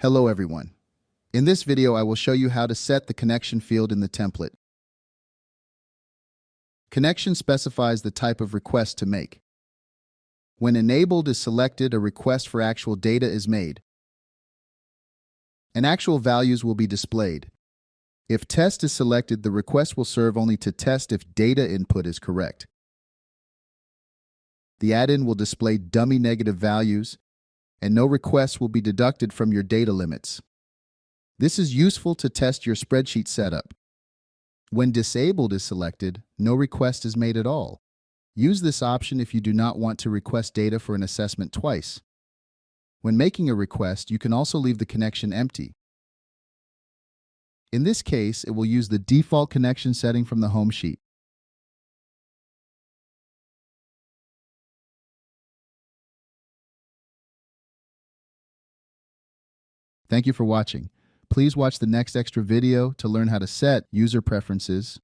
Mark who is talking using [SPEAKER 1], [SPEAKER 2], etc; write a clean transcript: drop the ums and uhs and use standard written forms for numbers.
[SPEAKER 1] Hello everyone. In this video, I will show you how to set the connection field in the template. Connection specifies the type of request to make. When enabled is selected, a request for actual data is made, and actual values will be displayed. If test is selected, the request will serve only to test if data input is correct. The add-in will display dummy negative values, and no requests will be deducted from your data limits. This is useful to test your spreadsheet setup. When disabled is selected, no request is made at all. Use this option if you do not want to request data for an assessment twice. When making a request, you can also leave the connection empty. In this case, it will use the default connection setting from the home sheet. Thank you for watching. Please watch the next extra video to learn how to set user preferences